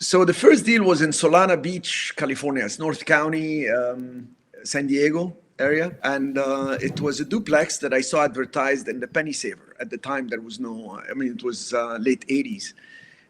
So the first deal was in Solana Beach, California. It's North County, San Diego area. And it was a duplex that I saw advertised in the Penny Saver. At the time, there was no, I mean, it was late 80s.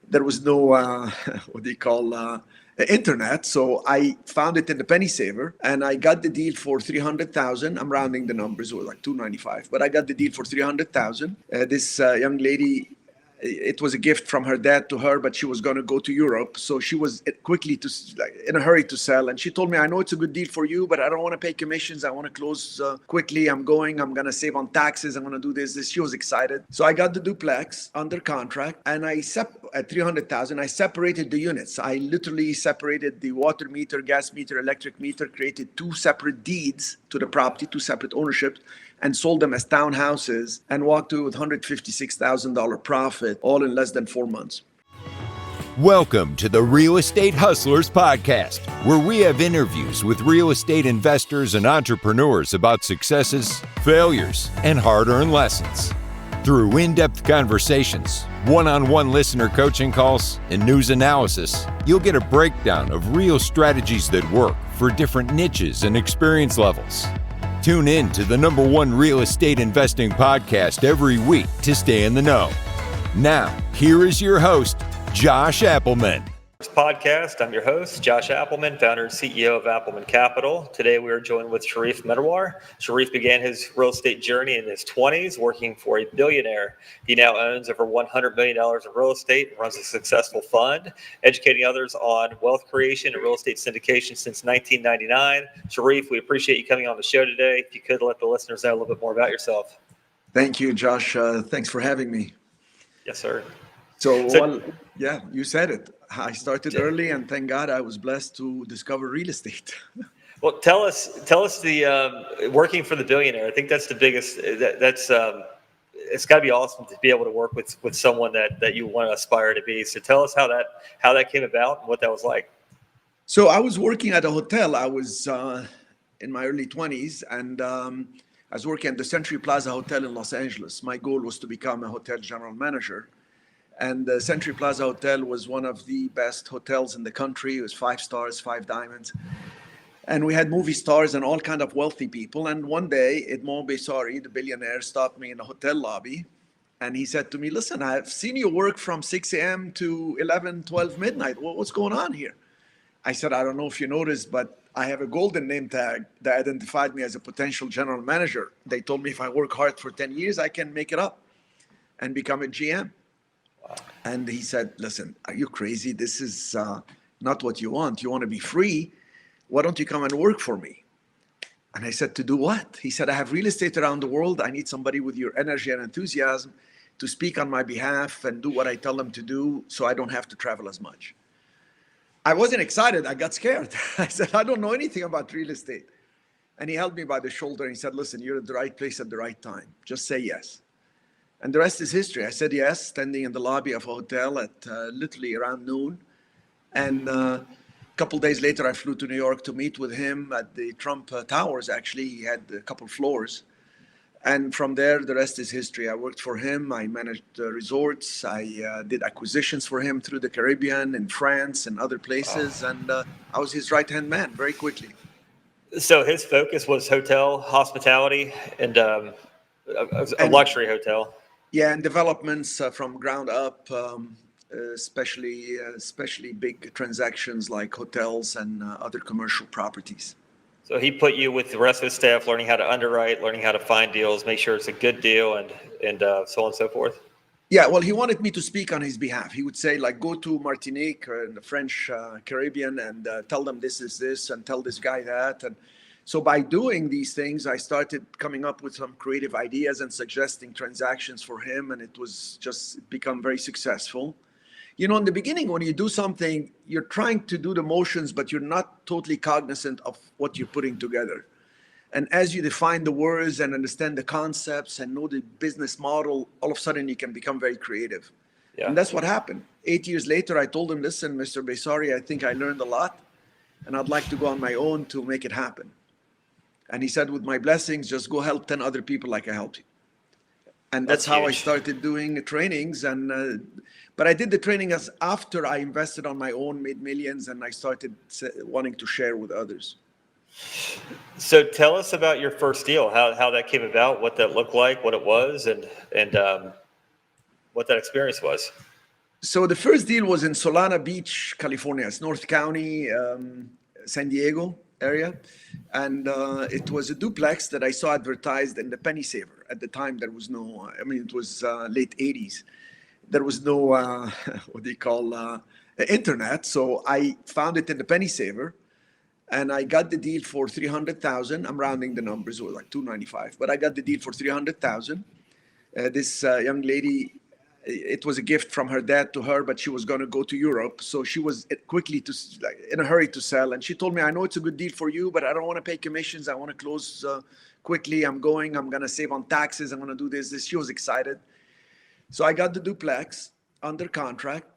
There was no, what do you call, internet. So I found it in the Penny Saver and I got the deal for 300,000. I'm rounding the numbers, it was like 295, but I got the deal for 300,000. This young lady, it was a gift from her dad to her, but she was going to go to Europe. So she was quickly like, in a hurry to sell. And she told me, I know it's a good deal for you, but I don't want to pay commissions. I want to close quickly. I'm going to save on taxes. I'm going to do this. She was excited. So I got the duplex under contract and at 300,000, I separated the units. I literally separated the water meter, gas meter, electric meter, created two separate deeds to the property, two separate ownerships, and sold them as townhouses and walked away with $156,000 profit, all in less than 4 months. Welcome to the Real Estate Hustlers Podcast, where we have interviews with real estate investors and entrepreneurs about successes, failures, and hard-earned lessons. Through in-depth conversations, one-on-one listener coaching calls, and news analysis, you'll get a breakdown of real strategies that work for different niches and experience levels. Tune in to the #1 real estate investing podcast every week to stay in the know. Now, here is your host, Josh Appleman. Podcast. I'm your host, Josh Appleman, founder and CEO of Appleman Capital. Today we are joined with Cherif Medawar. Cherif began his real estate journey in his 20s working for a billionaire. He now owns over $100 million in real estate and runs a successful fund, educating others on wealth creation and real estate syndication since 1999. Cherif, we appreciate you coming on the show today. If you could let the listeners know a little bit more about yourself. Thank you, Josh. Thanks for having me. Yes, sir. So yeah, you said it. I started early, and thank God I was blessed to discover real estate. Well, tell us the working for the billionaire. I think that's the biggest. It's got to be awesome to be able to work with someone that you want to aspire to be. So tell us how that came about and what that was like. So I was working at a hotel. I was in my early 20s, and I was working at the Century Plaza Hotel in Los Angeles. My goal was to become a hotel general manager. And the Century Plaza Hotel was one of the best hotels in the country. It was 5 stars, 5 diamonds. And we had movie stars and all kind of wealthy people. And one day, Edmond Bessari, the billionaire, stopped me in the hotel lobby. And he said to me, listen, I've seen you work from 6 a.m. to 11, 12 midnight. What's going on here? I said, I don't know if you noticed, but I have a golden name tag that identified me as a potential general manager. They told me if I work hard for 10 years, I can make it up and become a GM. And he said, listen, are you crazy? This is not what you want. You want to be free. Why don't you come and work for me? And I said, to do what? He said, I have real estate around the world. I need somebody with your energy and enthusiasm to speak on my behalf and do what I tell them to do so I don't have to travel as much. I wasn't excited. I got scared. I said, I don't know anything about real estate. And he held me by the shoulder and he said, listen, you're at the right place at the right time. Just say yes. And the rest is history. I said yes, standing in the lobby of a hotel at literally around noon. And a couple days later, I flew to New York to meet with him at the Trump Towers, actually. He had a couple floors. And from there, the rest is history. I worked for him. I managed resorts. I did acquisitions for him through the Caribbean, in France, and other places. Wow. And I was his right-hand man very quickly. So his focus was hotel, hospitality, and a luxury hotel. Yeah, and developments from ground up, especially big transactions like hotels and other commercial properties. So he put you with the rest of his staff, learning how to underwrite, learning how to find deals, make sure it's a good deal, and so on and so forth. Yeah, well, he wanted me to speak on his behalf. He would say, like, go to Martinique or in the French Caribbean and tell them this is this and tell this guy that. And so by doing these things, I started coming up with some creative ideas and suggesting transactions for him. And it was just become very successful. You know, in the beginning, when you do something, you're trying to do the motions, but you're not totally cognizant of what you're putting together. And as you define the words and understand the concepts and know the business model, all of a sudden you can become very creative. Yeah. And that's what happened. 8 years later, I told him, listen, Mr. Bessari, I think I learned a lot and I'd like to go on my own to make it happen. And he said, with my blessings, just go help 10 other people like I helped you. And that's how I started doing trainings. And But I did the training as after I invested on my own, made millions, and I started wanting to share with others. So tell us about your first deal, how that came about, what that looked like, what it was, and what that experience was. So the first deal was in Solana Beach, California. It's North County, San Diego area. And it was a duplex that I saw advertised in the Penny Saver. At the time, there was no, it was late 80s. There was no, what do you call, internet. So I found it in the Penny Saver. And I got the deal for $300,000. I'm rounding the numbers, it was like $295, but I got the deal for $300,000. This young lady, it was a gift from her dad to her, but she was going to go to Europe, so she was quickly in a hurry to sell. And she told me, "I know it's a good deal for you, but I don't want to pay commissions. I want to close quickly. I'm going to save on taxes. I'm going to do this." She was excited. So I got the duplex under contract.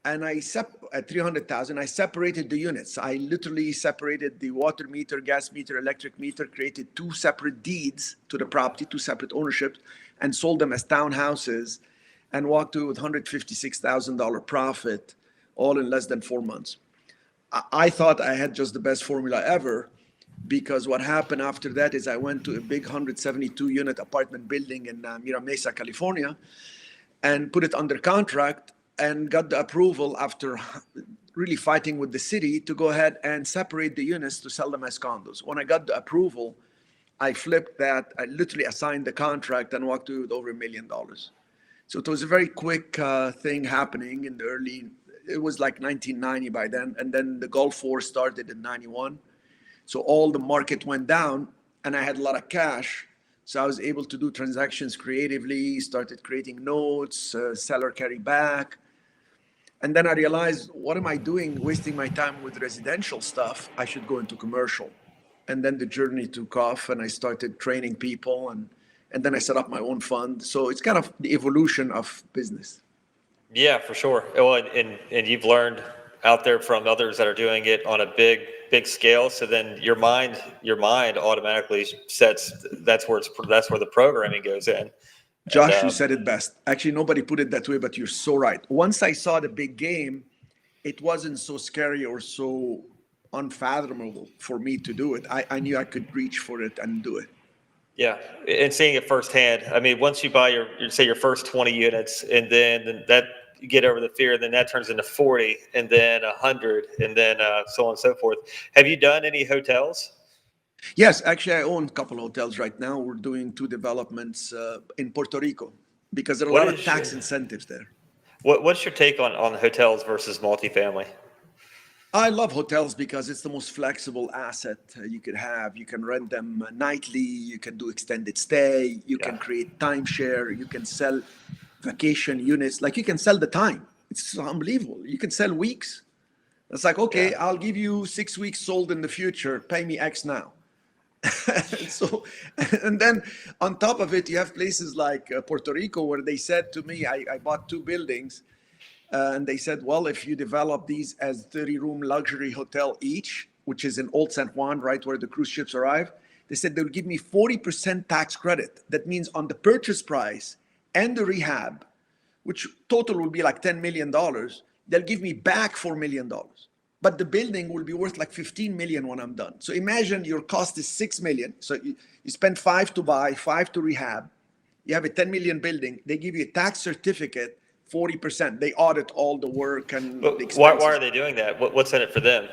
And at $300,000, I separated the units. I literally separated the water meter, gas meter, electric meter, created 2 separate deeds to the property, 2 separate ownerships, and sold them as townhouses, and walked away with $156,000 profit, all in less than 4 months. I thought I had just the best formula ever, because what happened after that is I went to a big 172-unit apartment building in Mira Mesa, California, and put it under contract, and got the approval after really fighting with the city to go ahead and separate the units to sell them as condos. When I got the approval, I flipped that. I literally assigned the contract and walked away with over $1 million. So it was a very quick thing happening in the it was like 1990 by then. And then the Gulf War started in 91. So all the market went down and I had a lot of cash. So I was able to do transactions creatively, started creating notes, seller carry back. And then I realized, what am I doing, wasting my time with residential stuff? I should go into commercial. And then the journey took off and I started training people and then I set up my own fund. So it's kind of the evolution of business. Yeah, for sure. Well, and you've learned out there from others that are doing it on a big scale. So then your mind automatically sets, that's where the programming goes in. Josh, you said it best. Actually, nobody put it that way, but you're so right. Once I saw the big game, it wasn't so scary or so unfathomable for me to do it. I knew I could reach for it and do it. Yeah, and seeing it firsthand. I mean, once you buy your first 20 units, and then that you get over the fear, then that turns into 40, and then 100, and then so on and so forth. Have you done any hotels? Yes, actually, I own a couple of hotels right now. We're doing 2 developments in Puerto Rico because there are a lot of tax incentives there. What's your take on hotels versus multifamily? I love hotels because it's the most flexible asset you could have. You can rent them nightly. You can do extended stay. You can create timeshare. You can sell vacation units. Like, you can sell the time. It's unbelievable. You can sell weeks. It's like, okay, I'll give you 6 weeks sold in the future. Pay me X now. So, and then on top of it, you have places like Puerto Rico where they said to me, I bought 2 buildings, and they said, well, if you develop these as 30-room luxury hotel each, which is in Old San Juan, right where the cruise ships arrive, they said they'll give me 40% tax credit. That means on the purchase price and the rehab, which total will be like $10 million, they'll give me back $4 million. But the building will be worth like 15 million when I'm done. So imagine your cost is 6 million. So you spend 5 to buy, 5 to rehab. You have a 10 million building. They give you a tax certificate, 40%. They audit all the work and the expenses. Why are they doing that? What's in it for them?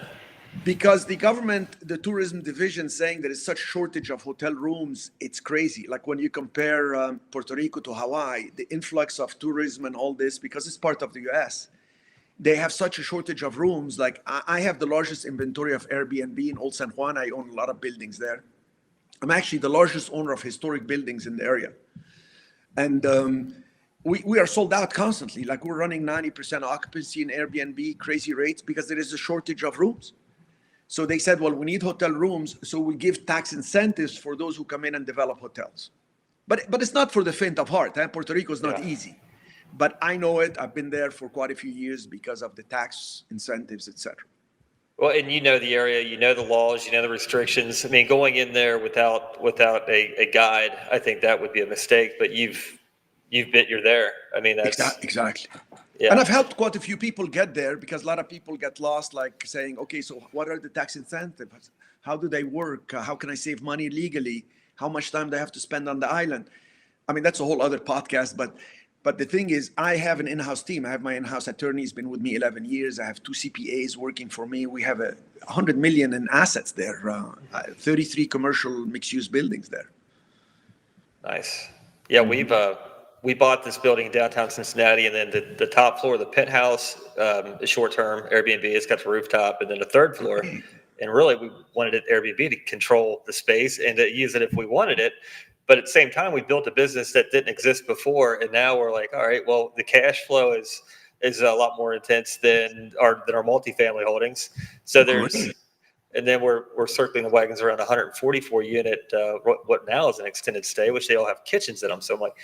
Because the government, the tourism division, saying there is such shortage of hotel rooms, it's crazy. Like when you compare Puerto Rico to Hawaii, the influx of tourism and all this, because it's part of the US, they have such a shortage of rooms. Like I have the largest inventory of Airbnb in Old San Juan. I own a lot of buildings there. I'm actually the largest owner of historic buildings in the area. And we are sold out constantly. Like we're running 90% occupancy in Airbnb, crazy rates, because there is a shortage of rooms. So they said, well, we need hotel rooms, so we give tax incentives for those who come in and develop hotels. But it's not for the faint of heart. Puerto Rico is not easy. But I know it. I've been there for quite a few years because of the tax incentives, etc. Well, and you know the area, you know the laws, you know the restrictions. I mean, going in there without a guide, I think that would be a mistake. But you're there. I mean, that's exactly. Yeah. And I've helped quite a few people get there, because a lot of people get lost, like saying, okay, so what are the tax incentives? How do they work? How can I save money legally? How much time do I have to spend on the island? I mean, that's a whole other podcast, but the thing is, I have an in-house team. I have my in-house attorney. He's been with me 11 years. I have 2 CPAs working for me. We have 100 million in assets there, 33 commercial mixed-use buildings there. Nice. Yeah, we bought this building in downtown Cincinnati, and then the top floor, the penthouse, is short-term Airbnb. It's got the rooftop, and then the third floor. And really, we wanted it Airbnb to control the space and to use it if we wanted it. But at the same time, we built a business that didn't exist before, and now we're like, all right, well, the cash flow is a lot more intense than our multifamily holdings. So and then we're circling the wagons around 144 unit, what now is an extended stay, which they all have kitchens in them. So I'm like,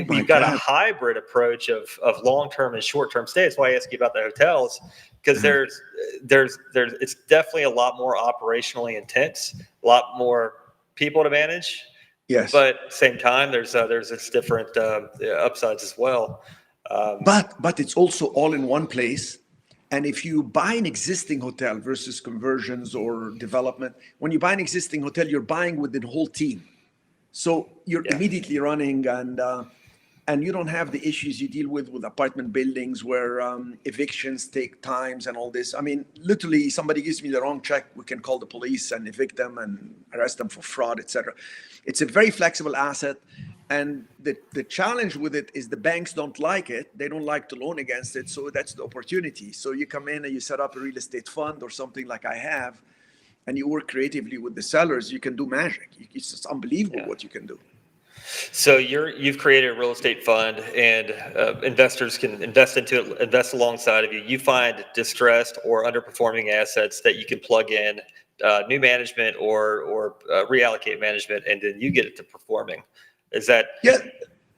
we've got a hybrid approach of long-term and short-term stay. That's why I ask you about the hotels, because it's definitely a lot more operationally intense, a lot more people to manage. Yes. But at the same time, there's its different upsides as well. But it's also all in one place. And if you buy an existing hotel versus conversions or development, when you buy an existing hotel, you're buying with the whole team. So you're immediately running, and you don't have the issues you deal with apartment buildings where evictions take times and all this. I mean, literally, somebody gives me the wrong check, we can call the police and evict them and arrest them for fraud, etc. It's a very flexible asset. And the challenge with it is the banks don't like it. They don't like to loan against it. So that's the opportunity. So you come in and you set up a real estate fund or something like I have, and you work creatively with the sellers, you can do magic. It's just unbelievable what you can do. So you've created a real estate fund, and investors can invest into it, invest alongside of you. You find distressed or underperforming assets that you can plug in new management or reallocate management, and then you get it to performing. Is that? Yeah.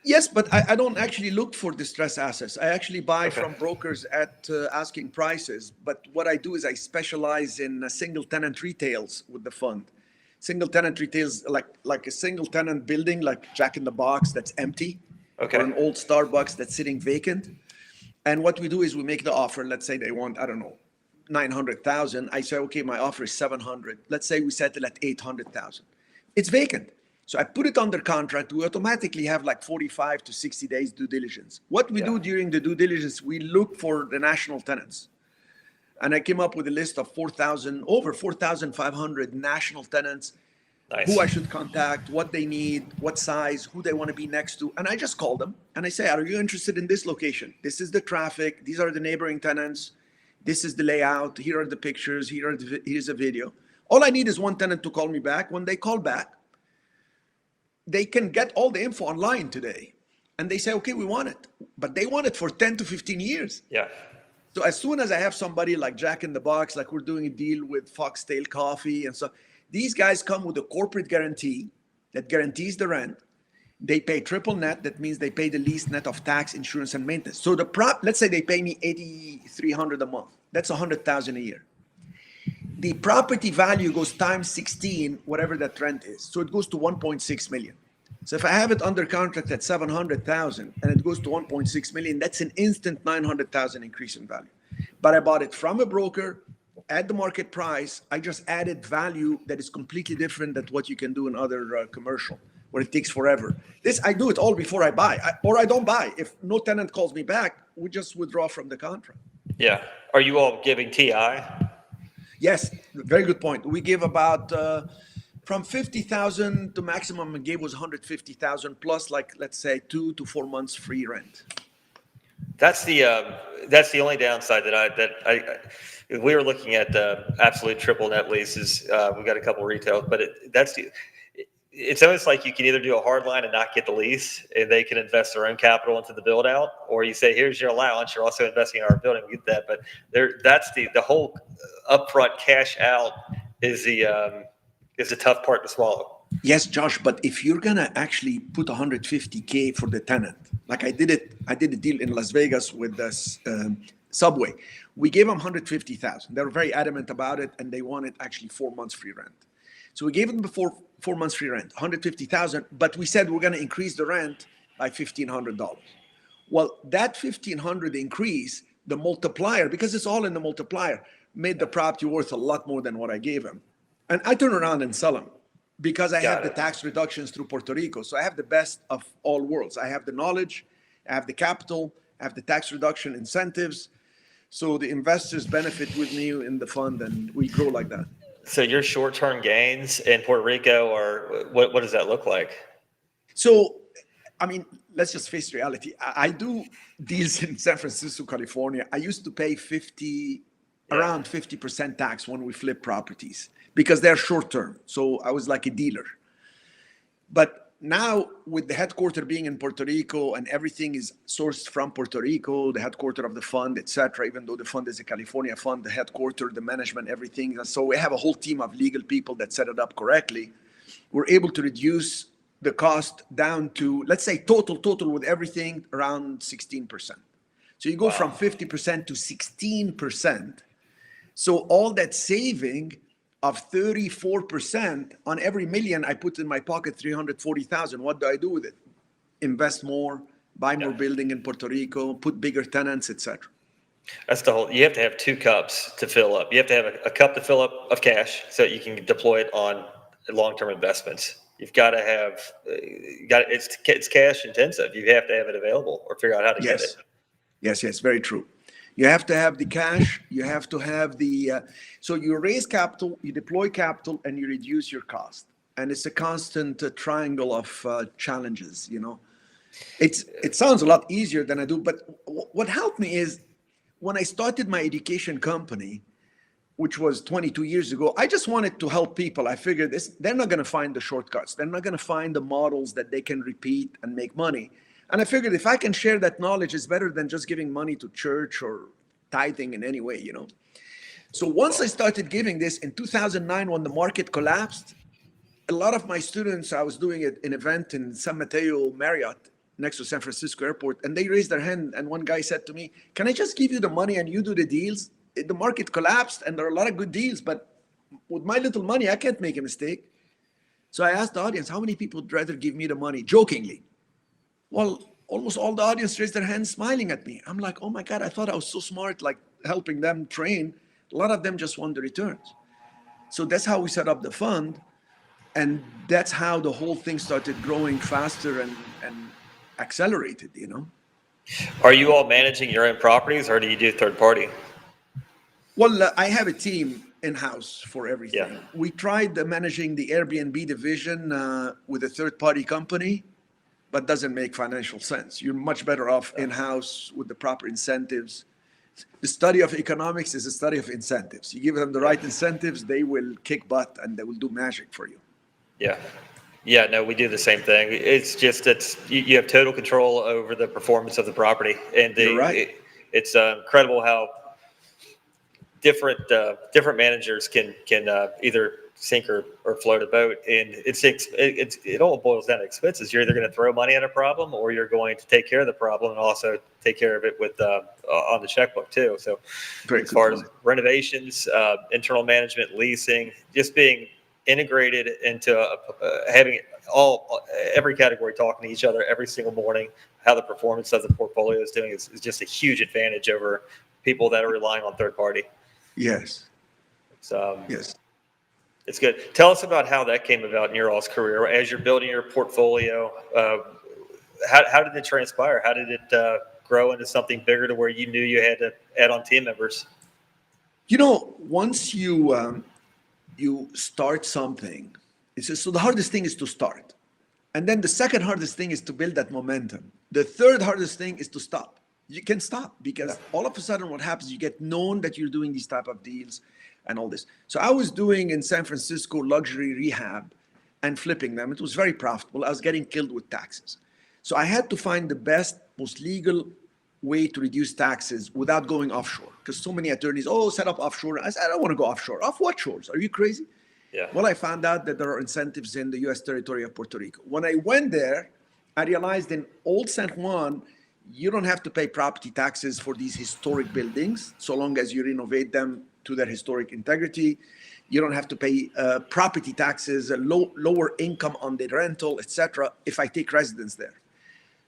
Yes, but I don't actually look for distressed assets. I actually buy from brokers at asking prices. But what I do is I specialize in single-tenant retails with the fund. Single-tenant retails, like a single-tenant building, like Jack in the Box that's empty, or an old Starbucks that's sitting vacant. And what we do is we make the offer. Let's say they want, I don't know, 900,000. I say, okay, my offer is 700. Let's say we settle at 800,000. It's vacant. So I put it under contract. We automatically have like 45 to 60 days due diligence. What we do during the due diligence, we look for the national tenants. And I came up with a list of over 4,500 national tenants who I should contact, what they need, what size, who they want to be next to. And I just call them and I say, are you interested in this location? This is the traffic. These are the neighboring tenants. This is the layout. Here are the pictures. Here's a video. All I need is one tenant to call me back. When they call back, they can get all the info online today. And they say, okay, we want it. But they want it for 10 to 15 years. Yeah. So as soon as I have somebody like Jack in the Box, like we're doing a deal with Foxtail Coffee and so, these guys come with a corporate guarantee that guarantees the rent. They pay triple net. That means they pay the least net of tax, insurance, and maintenance. So let's say they pay me $8,300 a month. That's $100,000 a year. The property value goes times 16, whatever that rent is. So it goes to 1.6 million. So if I have it under contract at 700,000 and it goes to 1.6 million, that's an instant 900,000 increase in value. But I bought it from a broker at the market price. I just added value that is completely different than what you can do in other commercial, where it takes forever. I do it all before I buy, or I don't buy. If no tenant calls me back, we just withdraw from the contract. Yeah. Are you all giving TI? Yes, very good point. We give about from 50,000 to maximum I gave was 150,000 plus, like let's say 2 to 4 months free rent. That's the only downside that we were looking at absolute triple net leases. We got a couple retail, but it's almost like you can either do a hard line and not get the lease, and they can invest their own capital into the build out, or you say, here's your allowance, you're also investing in our building, we get that. But that's the whole upfront cash out is the tough part to swallow. Yes, Josh, but if you're gonna actually put 150K for the tenant, like I did a deal in Las Vegas with this Subway. We gave them 150,000. They were very adamant about it, and they wanted actually 4 months free rent. So we gave them before 4 months free rent, 150,000, but we said we're going to increase the rent by $1,500. Well, that 1,500 increase, the multiplier, because it's all in the multiplier, made the property worth a lot more than what I gave him. And I turn around and sell them because I have the tax reductions through Puerto Rico. So I have the best of all worlds. I have the knowledge, I have the capital, I have the tax reduction incentives. So the investors benefit with me in the fund, and we grow like that. So your short-term gains in Puerto Rico, or what does that look like? So, I mean, let's just face reality. I do deals in San Francisco, California. I used to pay around 50% tax when we flip properties because they're short-term. So I was like a dealer. But now with the headquarters being in Puerto Rico and everything is sourced from Puerto Rico, the headquarters of the fund, etc., even though the fund is a California fund, the headquarters, the management, everything. And so we have a whole team of legal people that set it up correctly. We're able to reduce the cost down to, let's say, total with everything around 16%. So you go from 50% to 16%. So all that saving of 34% on every million I put in my pocket, 340,000. What do I do with it? Invest more, buy more building in Puerto Rico, put bigger tenants, etc. That's the whole. You have to have two cups to fill up. You have to have a cup to fill up of cash so that you can deploy it on long-term investments. You've got to have, it's cash intensive. You have to have it available or figure out how to get it. Yes, very true. You have to have the cash. You have to have so you raise capital, you deploy capital, and you reduce your cost. And it's a constant triangle of challenges, you know. It sounds a lot easier than I do, but what helped me is when I started my education company, which was 22 years ago, I just wanted to help people. I figured they're not going to find the shortcuts. They're not going to find the models that they can repeat and make money. And I figured if I can share that knowledge, it's better than just giving money to church or tithing in any way, you know. So once I started giving this in 2009, when the market collapsed, a lot of my students, I was doing an event in San Mateo Marriott next to San Francisco Airport, and they raised their hand. And one guy said to me, "Can I just give you the money and you do the deals?" The market collapsed and there are a lot of good deals, but with my little money, I can't make a mistake. So I asked the audience, how many people would rather give me the money, jokingly? Well, almost all the audience raised their hands smiling at me. I'm like, oh my God, I thought I was so smart, like helping them train. A lot of them just want the returns. So that's how we set up the fund. And that's how the whole thing started growing faster and accelerated, you know. Are you all managing your own properties or do you do third party? Well, I have a team in-house for everything. Yeah. We tried managing the Airbnb division with a third-party company, but doesn't make financial sense. You're much better off in-house with the proper incentives. The study of economics is a study of incentives. You give them the right incentives, they will kick butt and they will do magic for you. Yeah, no, we do the same thing. It's just you have total control over the performance of the property, and You're right. It's incredible how different managers can either sink or float a boat, and it all boils down to expenses. You're either going to throw money at a problem, or you're going to take care of the problem and also take care of it with on the checkbook too. So, as far as renovations, internal management, leasing, just being integrated into having every category talking to each other every single morning, how the performance of the portfolio is doing is just a huge advantage over people that are relying on third party. Yes. Yes. It's good. Tell us about how that came about in your all's career as you're building your portfolio. How did it transpire? How did it grow into something bigger to where you knew you had to add on team members? You know, once you start something, so the hardest thing is to start. And then the second hardest thing is to build that momentum. The third hardest thing is to stop. You can stop because all of a sudden what happens, you get known that you're doing these type of deals and all this. So I was doing in San Francisco luxury rehab and flipping them. It was very profitable. I was getting killed with taxes. So I had to find the best, most legal way to reduce taxes without going offshore. Because so many attorneys, set up offshore. I said, I don't want to go offshore. Off what shores? Are you crazy? Yeah. Well, I found out that there are incentives in the U.S. territory of Puerto Rico. When I went there, I realized in Old San Juan, you don't have to pay property taxes for these historic buildings, so long as you renovate them to their historic integrity. You don't have to pay property taxes, lower income on the rental, etc. if I take residents there.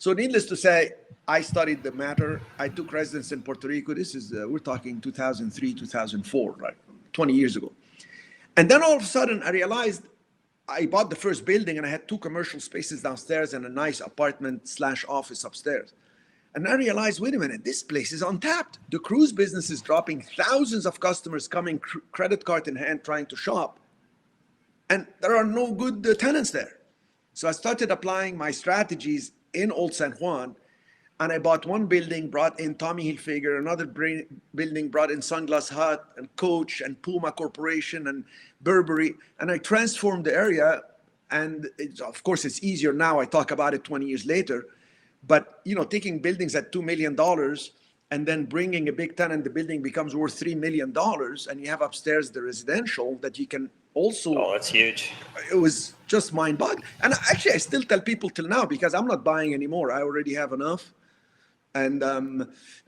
So needless to say, I studied the matter. I took residence in Puerto Rico. This is, we're talking 2003, 2004, like 20 years ago. And then all of a sudden I realized I bought the first building and I had 2 commercial spaces downstairs and a nice apartment / office upstairs. And I realized, wait a minute, this place is untapped. The cruise business is dropping, thousands of customers coming credit card in hand trying to shop. And there are no good tenants there. So I started applying my strategies in Old San Juan. And I bought 1 building, brought in Tommy Hilfiger, another building, brought in Sunglass Hut and Coach and Puma Corporation and Burberry. And I transformed the area. And of course, it's easier now. I talk about it 20 years later. But, taking buildings at $2 million and then bringing a big tenant, the building becomes worth $3 million. And you have upstairs the residential that you can also. Oh, that's huge. It was just mind-boggling. And actually, I still tell people till now, because I'm not buying anymore. I already have enough. And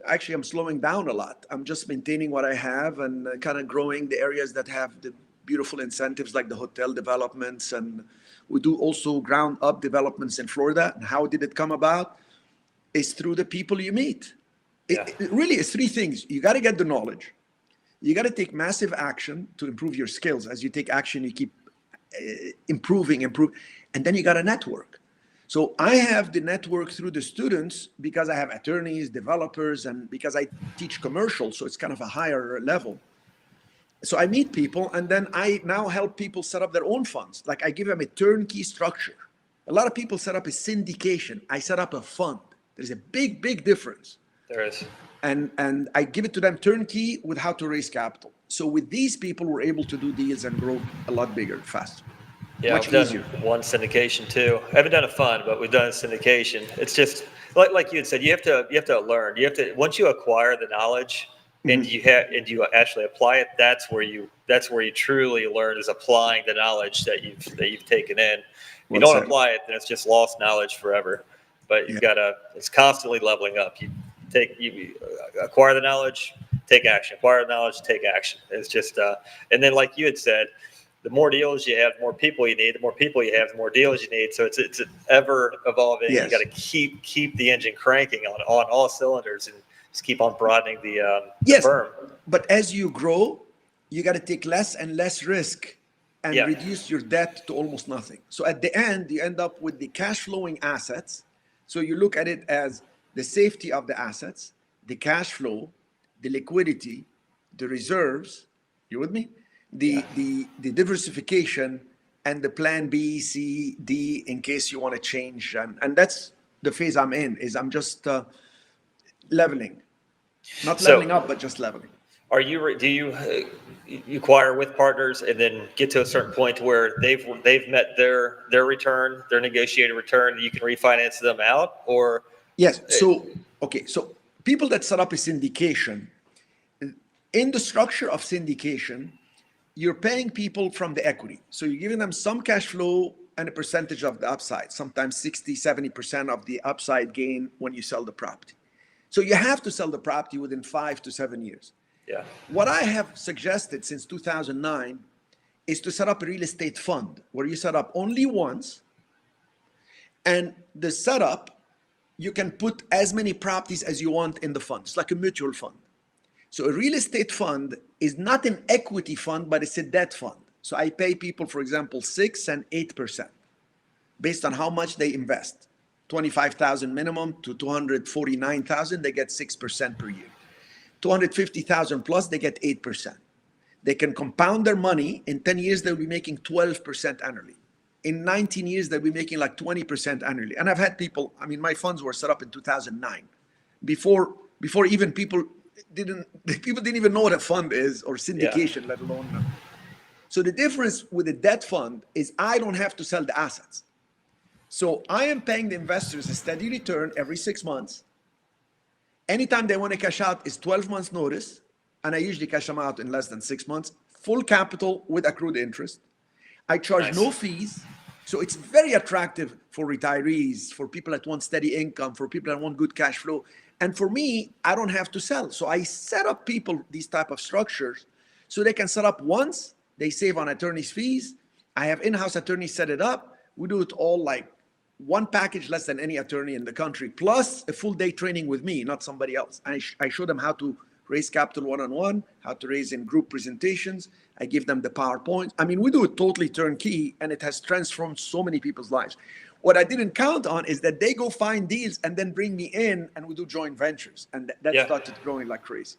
actually, I'm slowing down a lot. I'm just maintaining what I have and kind of growing the areas that have the beautiful incentives like the hotel developments. And we do also ground up developments in Florida. And how did it come about? It's through the people you meet. It really is 3 things. You got to get the knowledge. You got to take massive action to improve your skills. As you take action, you keep improving. And then you got to network. So I have the network through the students because I have attorneys, developers, and because I teach commercial, so it's kind of a higher level. So I meet people, and then I now help people set up their own funds. Like I give them a turnkey structure. A lot of people set up a syndication. I set up a fund. There's a big, big difference. There is. And I give it to them turnkey with how to raise capital. So with these people, we're able to do deals and grow a lot bigger, faster. Yeah, Much we've easier. done 1 syndication too. I haven't done a fund, but we've done a syndication. It's just like you had said, you have to learn. You have to, once you acquire the knowledge and you actually apply it, that's where you truly learn, is applying the knowledge that you've taken in. If you don't apply it, then it's just lost knowledge forever. But you've it's constantly leveling up. You acquire the knowledge, take action. Acquire the knowledge, take action. It's just and then like you had said, the more deals you have, the more people you need. The more people you have, the more deals you need. So it's an ever evolving. Yes. You got to keep the engine cranking on all cylinders and just keep on broadening the firm. But as you grow, you got to take less and less risk and reduce your debt to almost nothing. So at the end, you end up with the cash flowing assets. So you look at it as the safety of the assets, the cash flow, the liquidity, the reserves. You with me? The diversification and the plan B, C, D in case you want to change. And that's the phase I'm in, is I'm just leveling. Not leveling up, but just leveling. Do you acquire with partners and then get to a certain point where they've met their return, their negotiated return, you can refinance them out? Or yes. So people that set up a syndication, in the structure of syndication, you're paying people from the equity. So you're giving them some cash flow and a percentage of the upside, sometimes 60, 70% of the upside gain when you sell the property. So you have to sell the property within 5 to 7 years. Yeah. What I have suggested since 2009 is to set up a real estate fund where you set up only once, and the setup, you can put as many properties as you want in the fund. It's like a mutual fund. So a real estate fund is not an equity fund, but it's a debt fund. So I pay people, for example, 6 and 8% based on how much they invest. 25,000 minimum to 249,000, they get 6% per year. 250,000 plus, they get 8%. They can compound their money. In 10 years, they'll be making 12% annually. In 19 years, they'll be making like 20% annually. And I've had people, my funds were set up in 2009. Before even people didn't even know what a fund is or syndication, let alone know. So the difference with a debt fund is I don't have to sell the assets. So I am paying the investors a steady return every 6 months. Anytime they want to cash out is 12 months notice. And I usually cash them out in less than 6 months. Full capital with accrued interest. I charge no fees. So it's very attractive for retirees, for people that want steady income, for people that want good cash flow. And for me, I don't have to sell. So I set up people these type of structures so they can set up once. They save on attorney's fees. I have in-house attorneys set it up. We do it all like one package less than any attorney in the country, plus a full day training with me, not somebody else. I show them how to raise capital one-on-one, how to raise in group presentations. I give them the PowerPoint. I mean, we do it totally turnkey, and it has transformed so many people's lives. What I didn't count on is that they go find deals and then bring me in, and we do joint ventures. And that started growing like crazy.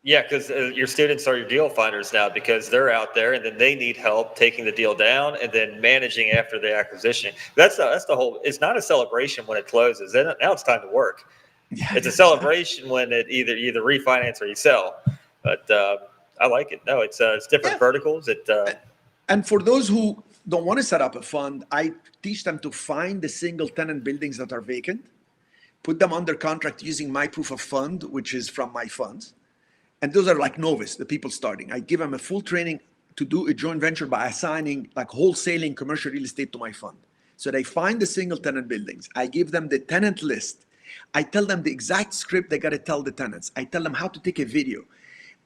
Yeah, because your students are your deal finders now, because they're out there and then they need help taking the deal down and then managing after the acquisition. That's the whole. It's not a celebration when it closes. Then now it's time to work. Yeah, it's a celebration when it either refinance or you sell. But I like it. No, it's different verticals. And for those who don't want to set up a fund, I teach them to find the single tenant buildings that are vacant, put them under contract using my proof of fund, which is from my funds. And those are like novice, the people starting. I give them a full training to do a joint venture by assigning like wholesaling commercial real estate to my fund. So they find the single tenant buildings. I give them the tenant list. I tell them the exact script they got to tell the tenants. I tell them how to take a video.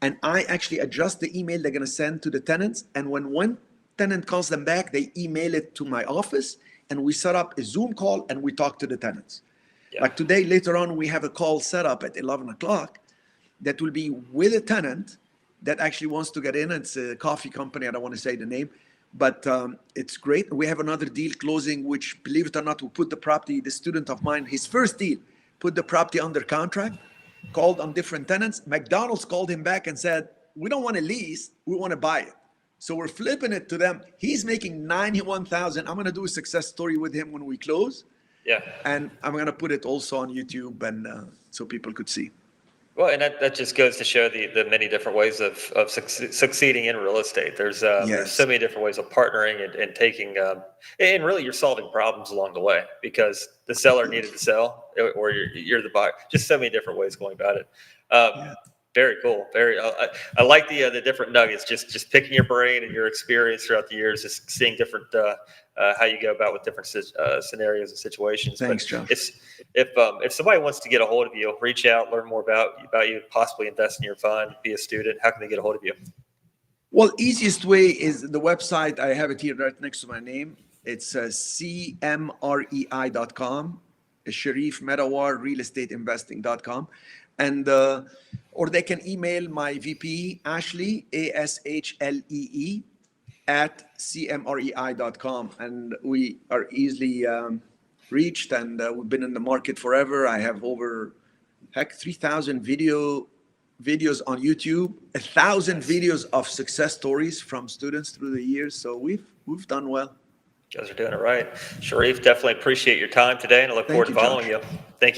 And I actually adjust the email they're going to send to the tenants. And when one tenant calls them back, they email it to my office, and we set up a Zoom call and we talk to the tenants. Yeah. Like today, later on, we have a call set up at 11 o'clock that will be with a tenant that actually wants to get in. It's a coffee company. I don't want to say the name, but it's great. We have another deal closing, which, believe it or not, we put the property, the student of mine, his first deal, put the property under contract, called on different tenants. McDonald's called him back and said, we don't want to lease, we want to buy it. So we're flipping it to them. He's making $91,000. I'm going to do a success story with him when we close. Yeah. And I'm going to put it also on YouTube, and so people could see. Well, and that just goes to show the many different ways of succeeding in real estate. There's so many different ways of partnering and taking, and really you're solving problems along the way, because the seller needed to sell, or you're the buyer. Just so many different ways going about it. Very cool. I like the different nuggets. Just picking your brain and your experience throughout the years, just seeing different how you go about with different scenarios and situations. Thanks, Josh. If somebody wants to get a hold of you, reach out, learn more about you, possibly invest in your fund, be a student, how can they get a hold of you? Well, easiest way is the website. I have it here right next to my name. It's cmrei.com, Cherif Medawar, realestateinvesting.com. And or they can email my VP, Ashley, ASHLEE, at cmrei.com. And we are easily reached, and we've been in the market forever. I have over 3,000 videos on YouTube, 1,000 videos of success stories from students through the years. So we've done well. You guys are doing it right. Cherif, definitely appreciate your time today, and I look forward to following you. Thank you.